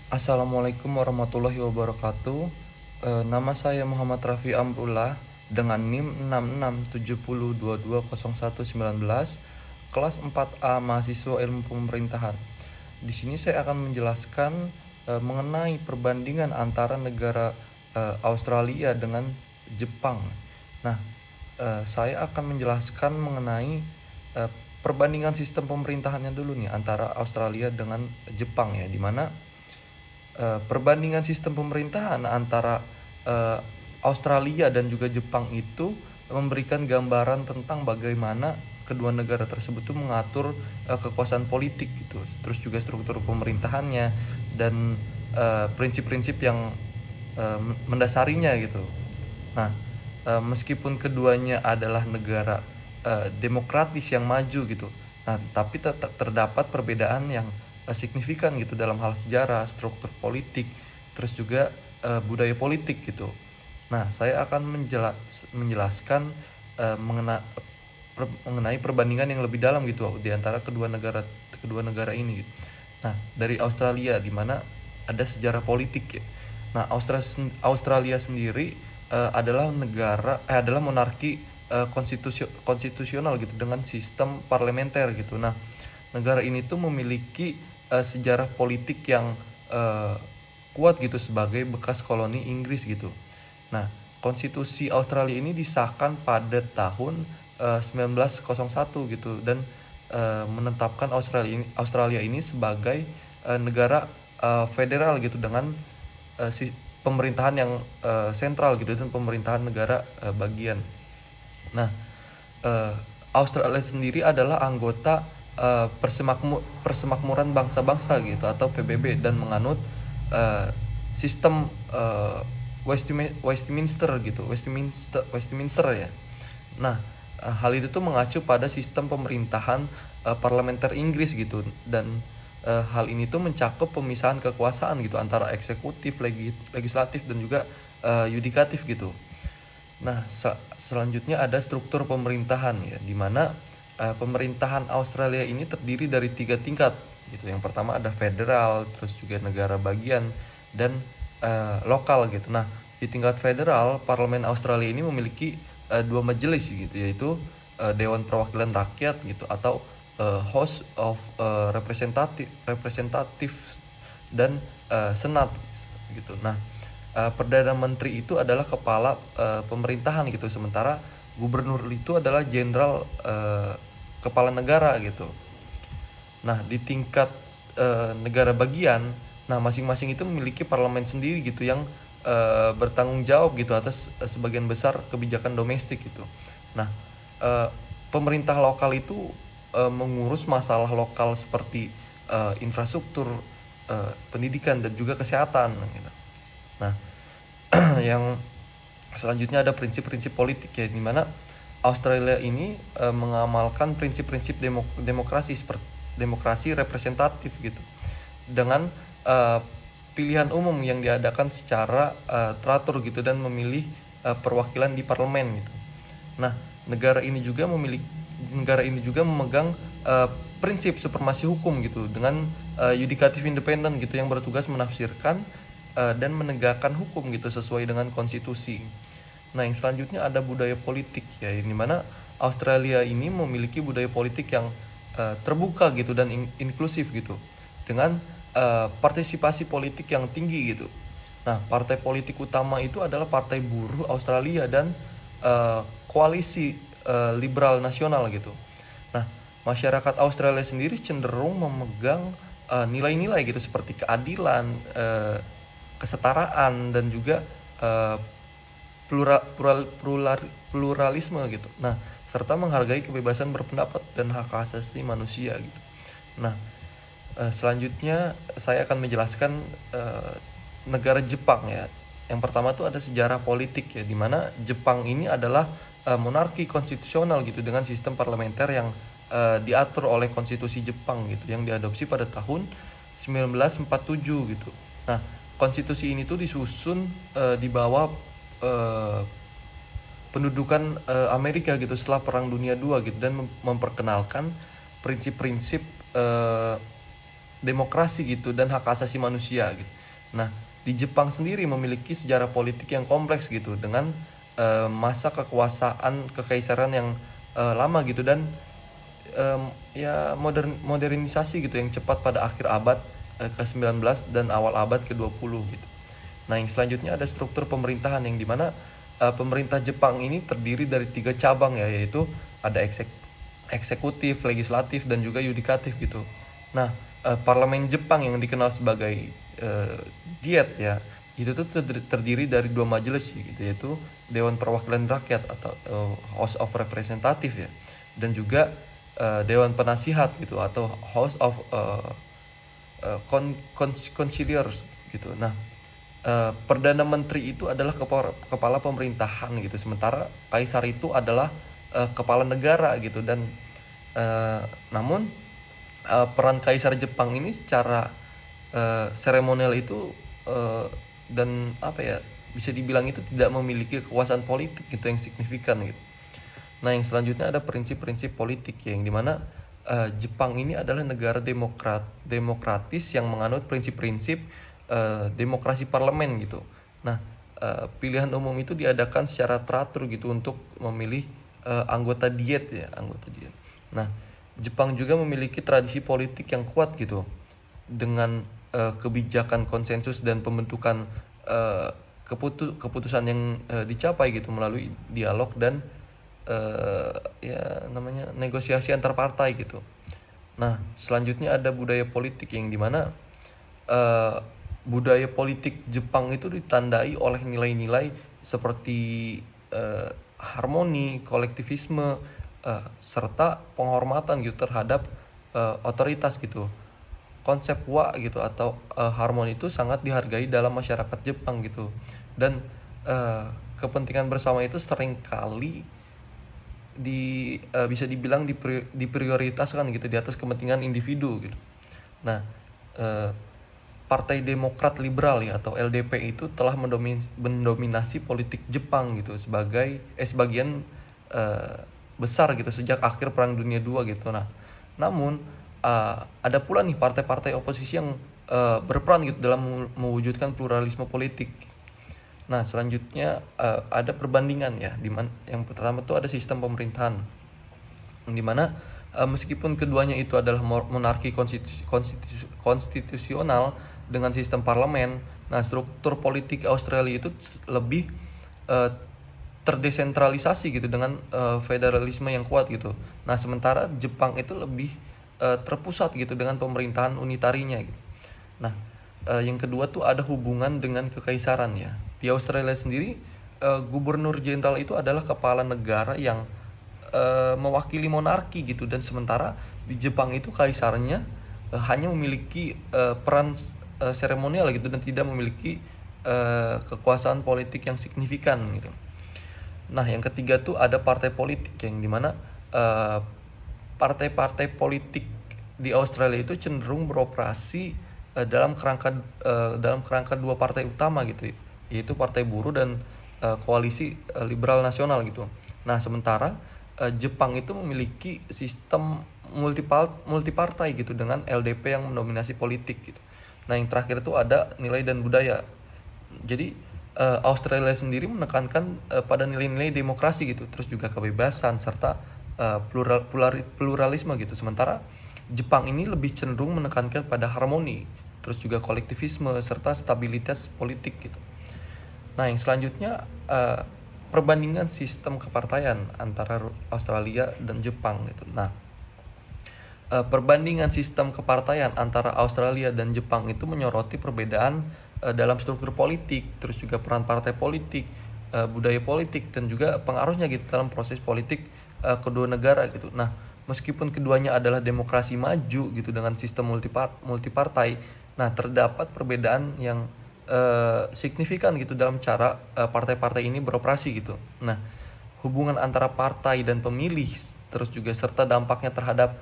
Assalamualaikum warahmatullahi wabarakatuh. Nama saya Muhammad Rafi Amrullah dengan NIM 6670220119, kelas 4A mahasiswa ilmu pemerintahan. Di sini saya akan menjelaskan mengenai perbandingan antara negara Australia dengan Jepang. Nah, saya akan menjelaskan mengenai eh, perbandingan sistem pemerintahannya dulu nih antara Australia dengan Jepang ya, di mana perbandingan sistem pemerintahan antara uh, Australia dan juga Jepang itu memberikan gambaran tentang bagaimana kedua negara tersebut tuh mengatur kekuasaan politik gitu, terus juga struktur pemerintahannya dan prinsip-prinsip yang mendasarinya gitu. Nah, meskipun keduanya adalah negara demokratis yang maju gitu, nah tapi tetap terdapat perbedaan yang signifikan gitu dalam hal sejarah, struktur politik, terus juga budaya politik gitu. Nah, saya akan menjelaskan mengenai perbandingan yang lebih dalam gitu di antara kedua negara ini gitu. Nah, dari Australia di mana ada sejarah politik ya. Nah, Australia sendiri adalah monarki konstitusional gitu dengan sistem parlementer gitu. Nah, negara ini tuh memiliki sejarah politik yang uh, kuat gitu sebagai bekas koloni Inggris gitu. Nah, konstitusi Australia ini disahkan pada tahun 1901 gitu dan menetapkan Australia ini sebagai negara federal gitu dengan pemerintahan yang sentral gitu dan pemerintahan negara bagian. Nah, eh, Australia sendiri adalah anggota Persemakmuran Bangsa-Bangsa gitu atau PBB dan menganut eh, sistem Westminster gitu, Westminster ya. Nah, hal itu tuh mengacu pada sistem pemerintahan parlementer Inggris gitu dan hal ini tuh mencakup pemisahan kekuasaan gitu antara eksekutif, legislatif dan juga yudikatif gitu. Nah, selanjutnya ada struktur pemerintahan ya, di mana pemerintahan Australia ini terdiri dari 3 tingkat gitu. Yang pertama ada federal, terus juga negara bagian dan lokal gitu. Nah, di tingkat federal, parlemen Australia ini memiliki 2 majelis gitu, yaitu Dewan Perwakilan Rakyat gitu atau House of Representative dan Senat gitu. Nah, Perdana Menteri itu adalah kepala pemerintahan gitu, sementara gubernur itu adalah jenderal kepala negara gitu. Nah, di tingkat negara bagian, nah masing-masing itu memiliki parlemen sendiri gitu yang bertanggung jawab gitu atas sebagian besar kebijakan domestik gitu. Nah, eh, pemerintah lokal itu mengurus masalah lokal seperti infrastruktur, pendidikan dan juga kesehatan gitu. Nah, yang selanjutnya ada prinsip-prinsip politik ya, di mana Australia ini mengamalkan prinsip-prinsip demokrasi seperti demokrasi representatif gitu dengan uh, pilihan umum yang diadakan secara teratur gitu dan memilih perwakilan di parlemen gitu. Nah, negara ini juga memegang prinsip supremasi hukum gitu dengan yudikatif independen gitu yang bertugas menafsirkan dan menegakkan hukum gitu sesuai dengan konstitusi. Nah, yang selanjutnya ada budaya politik ya, di mana Australia ini memiliki budaya politik yang terbuka gitu dan inklusif gitu dengan partisipasi politik yang tinggi gitu. Nah, partai politik utama itu adalah Partai Buruh Australia dan koalisi liberal nasional gitu. Nah, masyarakat Australia sendiri cenderung memegang nilai-nilai gitu seperti keadilan, kesetaraan dan juga uh, pluralisme gitu. Nah, serta menghargai kebebasan berpendapat dan hak asasi manusia gitu. Nah, selanjutnya saya akan menjelaskan negara Jepang ya. Yang pertama tuh ada sejarah politik ya, di mana Jepang ini adalah monarki konstitusional gitu dengan sistem parlementer yang diatur oleh konstitusi Jepang gitu yang diadopsi pada tahun 1947 gitu. Nah, konstitusi ini tuh disusun di bawah uh, pendudukan Amerika gitu setelah Perang Dunia II gitu dan memperkenalkan prinsip-prinsip uh, demokrasi gitu dan hak asasi manusia gitu. Nah, di Jepang sendiri memiliki sejarah politik yang kompleks gitu dengan masa kekuasaan kekaisaran yang lama gitu dan ya modernisasi gitu yang cepat pada akhir abad ke-19 dan awal abad ke-20 gitu. Nah, yang selanjutnya ada struktur pemerintahan yang dimana pemerintah Jepang ini terdiri dari 3 cabang ya, yaitu ada eksekutif, legislatif, dan juga yudikatif gitu. Nah, parlemen Jepang yang dikenal sebagai eh, Diet ya, itu tuh terdiri dari 2 majelis gitu, yaitu Dewan Perwakilan Rakyat atau House of Representative ya, dan juga Dewan Penasihat gitu atau House of Conciliars gitu. Nah, Perdana Menteri itu adalah kepala pemerintahan gitu, sementara Kaisar itu adalah kepala negara gitu. Dan eh, namun peran Kaisar Jepang ini secara seremonial itu eh, dan apa ya, bisa dibilang itu tidak memiliki kekuasaan politik gitu yang signifikan gitu. Nah, yang selanjutnya ada prinsip-prinsip politik ya, yang dimana Jepang ini adalah negara demokratis yang menganut prinsip-prinsip demokrasi parlemen gitu. Nah, pilihan umum itu diadakan secara teratur gitu untuk memilih anggota diet ya, anggota diet. Nah, Jepang juga memiliki tradisi politik yang kuat gitu dengan kebijakan konsensus dan pembentukan eh, keputusan yang dicapai gitu melalui dialog dan ya namanya negosiasi antar partai gitu. Nah, selanjutnya ada budaya politik yang dimana eh, budaya politik Jepang itu ditandai oleh nilai-nilai seperti harmoni, kolektivisme, serta penghormatan gitu terhadap otoritas gitu. Konsep wa gitu atau harmoni itu sangat dihargai dalam masyarakat Jepang gitu. Dan kepentingan bersama itu seringkali bisa dibilang diprioritaskan gitu di atas kepentingan individu gitu. Nah, eh, Partai Demokrat Liberal ya atau LDP itu telah mendominasi politik Jepang gitu sebagian eh, besar gitu sejak akhir Perang Dunia II gitu. Nah, namun ada pula nih partai-partai oposisi yang berperan gitu dalam mewujudkan pluralisme politik. Nah, selanjutnya ada perbandingan ya, yang pertama tuh ada sistem pemerintahan, yang dimana meskipun keduanya itu adalah monarki konstitusional dengan sistem parlemen, nah struktur politik Australia itu lebih uh, terdesentralisasi gitu dengan federalisme yang kuat gitu. Nah, sementara Jepang itu lebih terpusat gitu dengan pemerintahan unitarinya gitu. Nah, yang kedua tuh ada hubungan dengan kekaisaran ya. Di Australia sendiri, gubernur jenderal itu adalah kepala negara yang mewakili monarki gitu, dan sementara di Jepang itu kaisarnya hanya memiliki peran seremonial gitu dan tidak memiliki kekuasaan politik yang signifikan gitu. Nah, yang ketiga tuh ada partai politik yang dimana eh, partai-partai politik di Australia itu cenderung beroperasi dalam kerangka 2 partai utama gitu, yaitu Partai Buruh dan Koalisi Liberal Nasional gitu. Nah, sementara Jepang itu memiliki sistem multipartai gitu dengan LDP yang mendominasi politik gitu. Nah, yang terakhir itu ada nilai dan budaya. Jadi Australia sendiri menekankan pada nilai-nilai demokrasi gitu, terus juga kebebasan serta pluralisme gitu. Sementara Jepang ini lebih cenderung menekankan pada harmoni, terus juga kolektivisme serta stabilitas politik gitu. Nah, yang selanjutnya perbandingan sistem kepartaian antara Australia dan Jepang gitu. Nah, perbandingan sistem kepartaian antara Australia dan Jepang itu menyoroti perbedaan dalam struktur politik, terus juga peran partai politik, budaya politik, dan juga pengaruhnya gitu dalam proses politik kedua negara gitu. Nah, meskipun keduanya adalah demokrasi maju gitu dengan sistem multipartai, nah terdapat perbedaan yang signifikan gitu dalam cara partai-partai ini beroperasi gitu. Nah, hubungan antara partai dan pemilih, terus juga serta dampaknya terhadap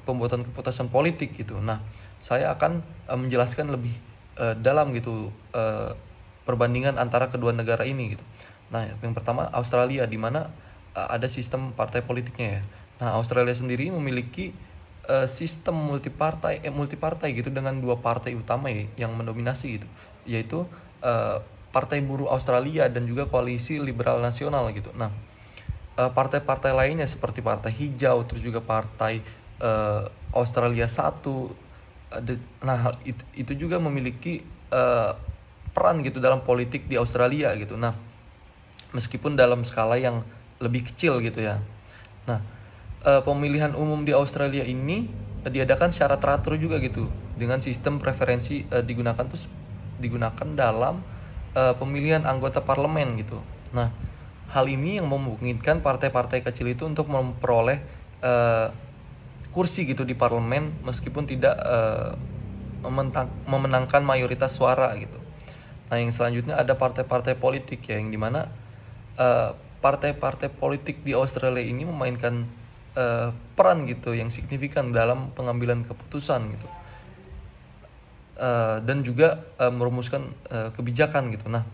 pembuatan keputusan politik gitu. Nah, saya akan menjelaskan lebih dalam gitu perbandingan antara kedua negara ini gitu. Nah, yang pertama Australia, di mana ada sistem partai politiknya ya. Nah, Australia sendiri memiliki sistem multipartai gitu dengan dua partai utama yang mendominasi gitu, yaitu Partai Buruh Australia dan juga Koalisi Liberal Nasional gitu. Nah, partai-partai lainnya seperti Partai Hijau, terus juga Partai Australia Satu, nah itu juga memiliki peran gitu dalam politik di Australia gitu. Nah, meskipun dalam skala yang lebih kecil gitu ya. Nah, pemilihan umum di Australia ini diadakan secara teratur juga gitu dengan sistem preferensi digunakan dalam pemilihan anggota parlemen gitu. Nah, hal ini yang memungkinkan partai-partai kecil itu untuk memperoleh kursi gitu di parlemen meskipun tidak memenangkan mayoritas suara gitu. Nah, yang selanjutnya ada partai-partai politik ya, yang dimana partai-partai politik di Australia ini memainkan peran gitu yang signifikan dalam pengambilan keputusan gitu, dan juga merumuskan kebijakan gitu. Nah,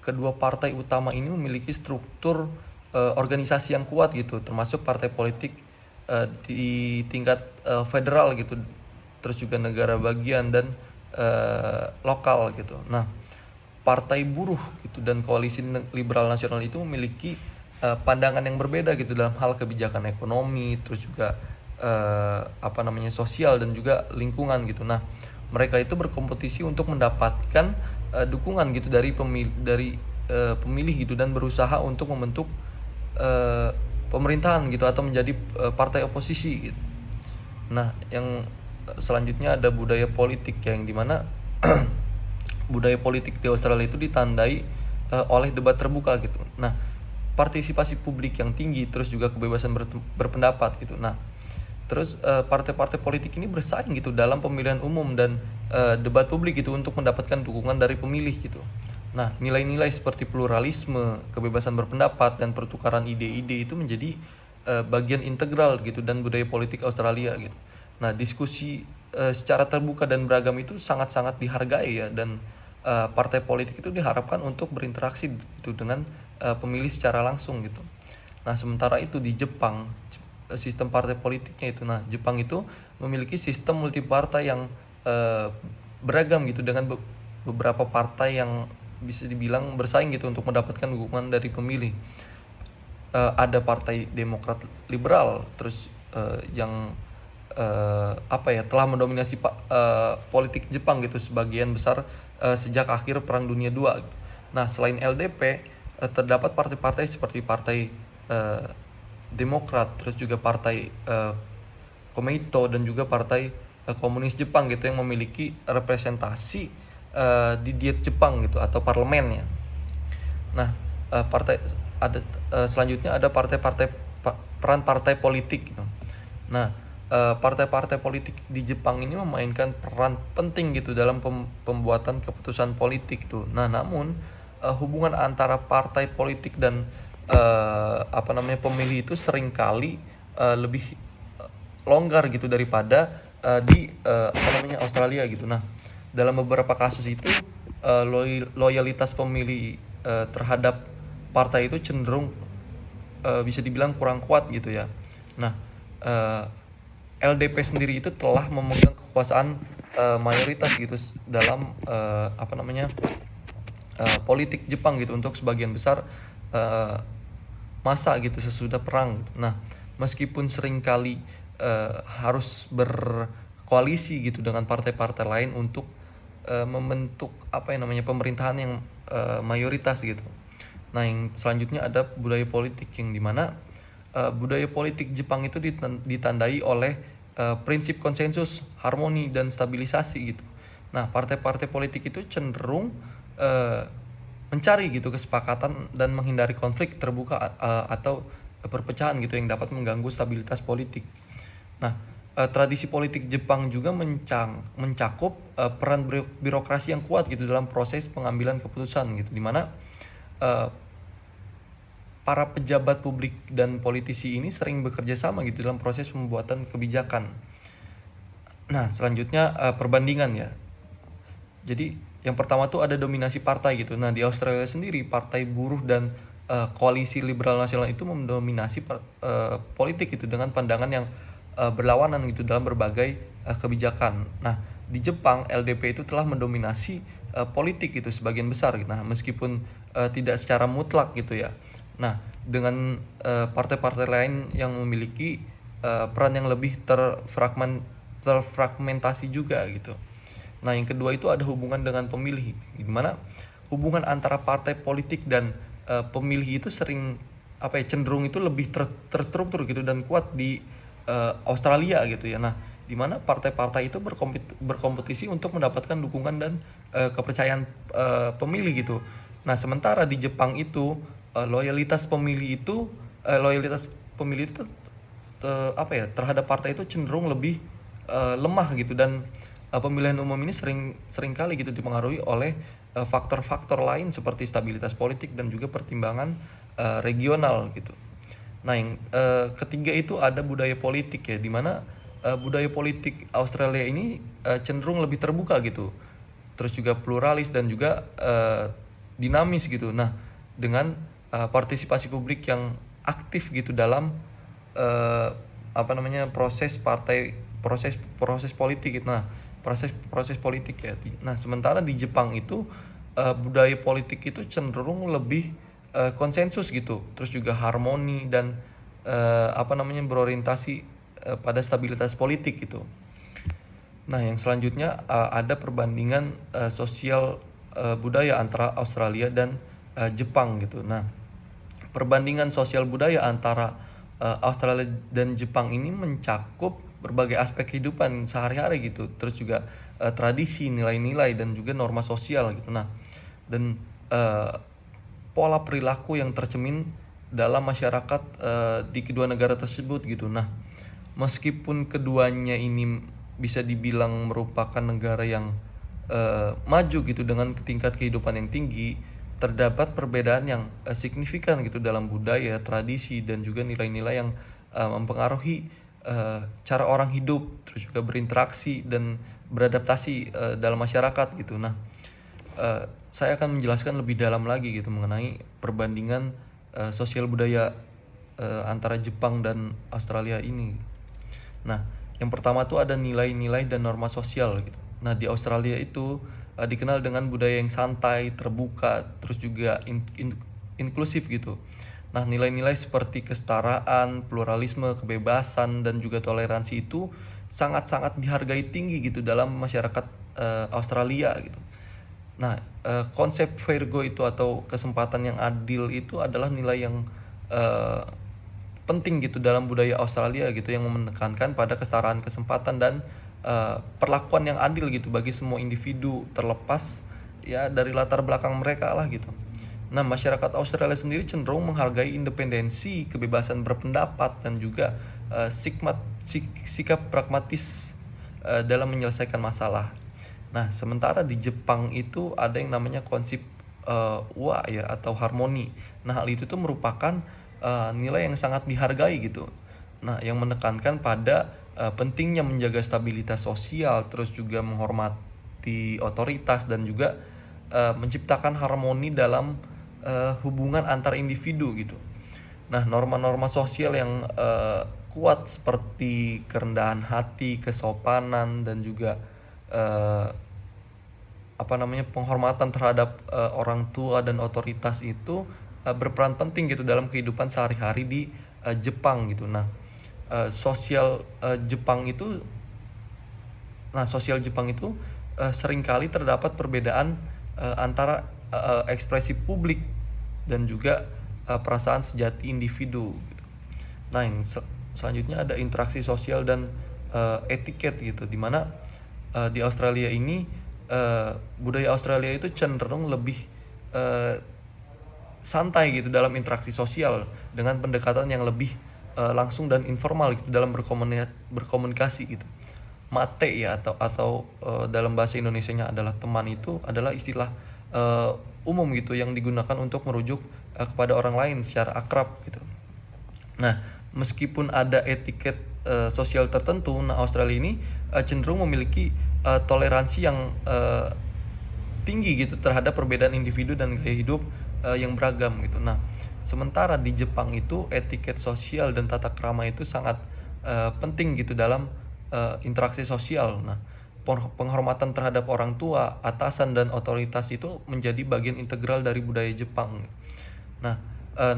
kedua partai utama ini memiliki struktur organisasi yang kuat gitu, termasuk partai politik di tingkat federal gitu, terus juga negara bagian dan lokal gitu. Nah, Partai Buruh gitu dan Koalisi Liberal Nasional itu memiliki pandangan yang berbeda gitu dalam hal kebijakan ekonomi, terus juga sosial dan juga lingkungan gitu. Nah, mereka itu berkompetisi untuk mendapatkan dukungan gitu dari pemilih gitu, dan berusaha untuk membentuk pemerintahan gitu atau menjadi partai oposisi gitu. Nah, yang selanjutnya ada budaya politik yang dimana budaya politik di Australia itu ditandai oleh debat terbuka gitu. Nah, partisipasi publik yang tinggi, terus juga kebebasan berpendapat gitu. Nah, terus partai-partai politik ini bersaing gitu dalam pemilihan umum dan debat publik gitu untuk mendapatkan dukungan dari pemilih gitu. Nah, nilai-nilai seperti pluralisme, kebebasan berpendapat, dan pertukaran ide-ide itu menjadi bagian integral gitu dan budaya politik Australia gitu. Nah, diskusi secara terbuka dan beragam itu sangat-sangat dihargai ya, dan partai politik itu diharapkan untuk berinteraksi gitu dengan pemilih secara langsung gitu. Nah, sementara itu di Jepang sistem partai politiknya itu, nah Jepang itu memiliki sistem multipartai yang beragam gitu dengan beberapa partai yang bisa dibilang bersaing gitu untuk mendapatkan dukungan dari pemilih. Ada Partai Demokrat Liberal, terus yang telah mendominasi politik Jepang gitu sebagian besar sejak akhir Perang Dunia II. Nah, selain LDP, terdapat partai-partai seperti Partai Demokrat, terus juga Partai Komeito, dan juga Partai Komunis Jepang gitu yang memiliki representasi di Diet Jepang gitu atau parlemennya. Nah, selanjutnya ada peran partai politik gitu. Nah, partai-partai politik di Jepang ini memainkan peran penting gitu dalam pembuatan keputusan politik tuh. Nah, namun hubungan antara partai politik dan pemilih itu seringkali lebih longgar gitu daripada di Australia gitu. Nah, dalam beberapa kasus itu loyalitas pemilih terhadap partai itu cenderung bisa dibilang kurang kuat gitu ya. Nah, LDP sendiri itu telah memegang kekuasaan mayoritas gitu dalam politik Jepang gitu untuk sebagian besar masa gitu sesudah perang. Nah, meskipun seringkali harus berkoalisi gitu dengan partai-partai lain untuk membentuk pemerintahan yang mayoritas gitu. Nah, yang selanjutnya ada budaya politik yang dimana budaya politik Jepang itu ditandai oleh prinsip konsensus, harmoni, dan stabilisasi gitu. Nah, partai-partai politik itu cenderung mencari gitu kesepakatan dan menghindari konflik terbuka atau perpecahan gitu yang dapat mengganggu stabilitas politik. Nah, tradisi politik Jepang juga mencakup peran birokrasi yang kuat gitu dalam proses pengambilan keputusan gitu, dimana para pejabat publik dan politisi ini sering bekerja sama gitu dalam proses pembuatan kebijakan. Nah, selanjutnya perbandingan ya. Jadi yang pertama tuh ada dominasi partai gitu. Nah, di Australia sendiri Partai Buruh dan Koalisi Liberal Nasional itu mendominasi politik itu dengan pandangan yang berlawanan gitu dalam berbagai kebijakan. Nah, di Jepang LDP itu telah mendominasi politik gitu sebagian besar. Nah, meskipun tidak secara mutlak gitu ya. Nah, dengan partai-partai lain yang memiliki peran yang lebih terfragmentasi juga gitu. Nah, yang kedua itu ada hubungan dengan pemilih, di mana hubungan antara partai politik dan pemilih itu sering cenderung itu lebih terstruktur gitu dan kuat di Australia gitu ya. Nah, di mana partai-partai itu berkompetisi untuk mendapatkan dukungan dan kepercayaan pemilih gitu. Nah, sementara di Jepang itu loyalitas pemilih itu terhadap partai itu cenderung lebih lemah gitu, dan pemilihan umum ini sering kali gitu dipengaruhi oleh faktor-faktor lain seperti stabilitas politik dan juga pertimbangan regional gitu. Nah, yang ketiga itu ada budaya politik ya, di mana budaya politik Australia ini cenderung lebih terbuka gitu, terus juga pluralis dan juga dinamis gitu. Nah, dengan partisipasi publik yang aktif gitu dalam eh, proses politik gitu. Nah, proses politik ya. Nah, sementara di Jepang itu budaya politik itu cenderung lebih konsensus gitu, terus juga harmoni dan berorientasi pada stabilitas politik gitu. Nah, yang selanjutnya ada perbandingan sosial budaya antara Australia dan Jepang gitu. Nah, perbandingan sosial budaya antara Australia dan Jepang ini mencakup berbagai aspek kehidupan sehari-hari gitu, terus juga tradisi, nilai-nilai dan juga norma sosial gitu. Nah, dan pola perilaku yang tercermin dalam masyarakat di kedua negara tersebut gitu. Nah, meskipun keduanya ini bisa dibilang merupakan negara yang maju gitu dengan tingkat kehidupan yang tinggi, terdapat perbedaan yang signifikan gitu dalam budaya, tradisi dan juga nilai-nilai yang mempengaruhi cara orang hidup, terus juga berinteraksi dan beradaptasi dalam masyarakat gitu. Nah, saya akan menjelaskan lebih dalam lagi gitu mengenai perbandingan sosial budaya antara Jepang dan Australia ini. Nah, yang pertama tuh ada nilai-nilai dan norma sosial gitu. Nah, di Australia itu dikenal dengan budaya yang santai, terbuka, terus juga inklusif gitu. Nah, nilai-nilai seperti kesetaraan, pluralisme, kebebasan, dan juga toleransi itu sangat-sangat dihargai tinggi gitu dalam masyarakat Australia gitu. Nah, konsep fair go itu atau kesempatan yang adil itu adalah nilai yang eh, penting gitu dalam budaya Australia gitu, yang menekankan pada kesetaraan kesempatan dan perlakuan yang adil gitu bagi semua individu terlepas ya dari latar belakang mereka lah gitu. Nah, masyarakat Australia sendiri cenderung menghargai independensi, kebebasan berpendapat dan juga sikap pragmatis dalam menyelesaikan masalah. Nah, sementara di Jepang itu ada yang namanya konsep wa ya atau harmoni. Nah, hal itu tuh merupakan nilai yang sangat dihargai gitu. Nah, yang menekankan pada pentingnya menjaga stabilitas sosial, terus juga menghormati otoritas dan juga menciptakan harmoni dalam hubungan antar individu gitu. Nah, norma-norma sosial yang kuat seperti kerendahan hati, kesopanan dan juga eh, penghormatan terhadap orang tua dan otoritas itu berperan penting gitu dalam kehidupan sehari-hari di Jepang gitu. Nah, sosial Jepang itu sosial Jepang itu seringkali terdapat perbedaan antara ekspresi publik dan juga perasaan sejati individu gitu. Nah, yang selanjutnya ada interaksi sosial dan etiket gitu, dimana di Australia ini budaya Australia itu cenderung lebih uh, santai gitu dalam interaksi sosial dengan pendekatan yang lebih langsung dan informal gitu dalam berkomunikasi gitu. Mate ya atau dalam bahasa Indonesianya adalah teman, itu adalah istilah umum gitu yang digunakan untuk merujuk kepada orang lain secara akrab gitu. Nah, meskipun ada etiket sosial tertentu, nah Australia ini cenderung memiliki toleransi yang tinggi gitu terhadap perbedaan individu dan gaya hidup yang beragam gitu. Nah, sementara di Jepang itu etiket sosial dan tata krama itu sangat penting gitu dalam interaksi sosial. Nah, penghormatan terhadap orang tua, atasan dan otoritas itu menjadi bagian integral dari budaya Jepang. Nah,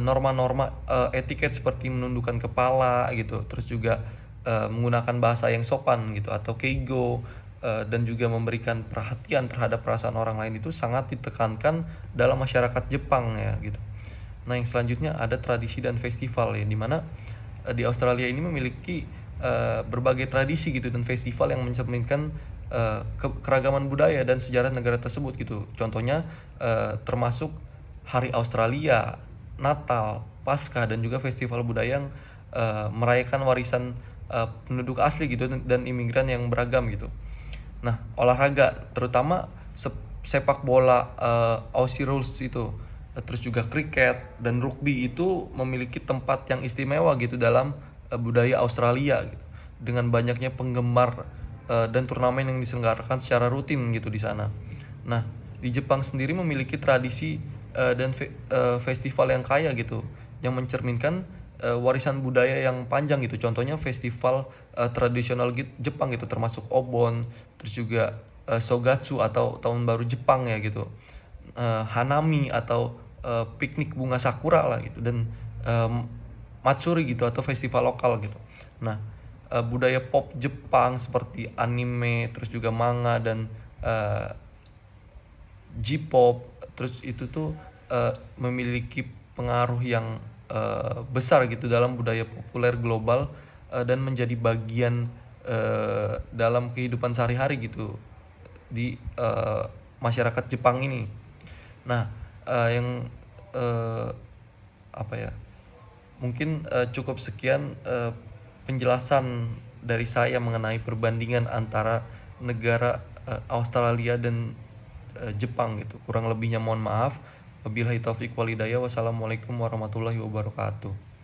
norma-norma etiket seperti menundukkan kepala gitu, terus juga menggunakan bahasa yang sopan gitu atau keigo, dan juga memberikan perhatian terhadap perasaan orang lain itu sangat ditekankan dalam masyarakat Jepang ya gitu. Nah, yang selanjutnya ada tradisi dan festival ya, dimana di Australia ini memiliki berbagai tradisi gitu dan festival yang mencerminkan keragaman budaya dan sejarah negara tersebut gitu. Contohnya termasuk Hari Australia, Natal, Paskah, dan juga festival budaya yang merayakan warisan penduduk asli gitu dan imigran yang beragam gitu. Nah, olahraga terutama sepak bola Aussie Rules itu, terus juga kriket dan rugby itu memiliki tempat yang istimewa gitu dalam budaya Australia gitu. Dengan banyaknya penggemar dan turnamen yang diselenggarakan secara rutin gitu di sana. Nah, di Jepang sendiri memiliki tradisi dan festival yang kaya gitu, yang mencerminkan warisan budaya yang panjang gitu. Contohnya festival tradisional Jepang gitu, termasuk Obon, terus juga Shogatsu atau tahun baru Jepang ya gitu, Hanami atau piknik bunga sakura lah gitu, dan Matsuri gitu atau festival lokal gitu. Nah, budaya pop Jepang seperti anime, terus juga manga dan J-pop, terus itu tuh memiliki pengaruh yang besar gitu dalam budaya populer global, dan menjadi bagian dalam kehidupan sehari-hari gitu di masyarakat Jepang ini. Nah, yang apa ya? Mungkin cukup sekian penjelasan dari saya mengenai perbandingan antara negara Australia dan Jepang gitu. Kurang lebihnya mohon maaf. Wabillahi taufik walhidayah. Wassalamualaikum warahmatullahi wabarakatuh.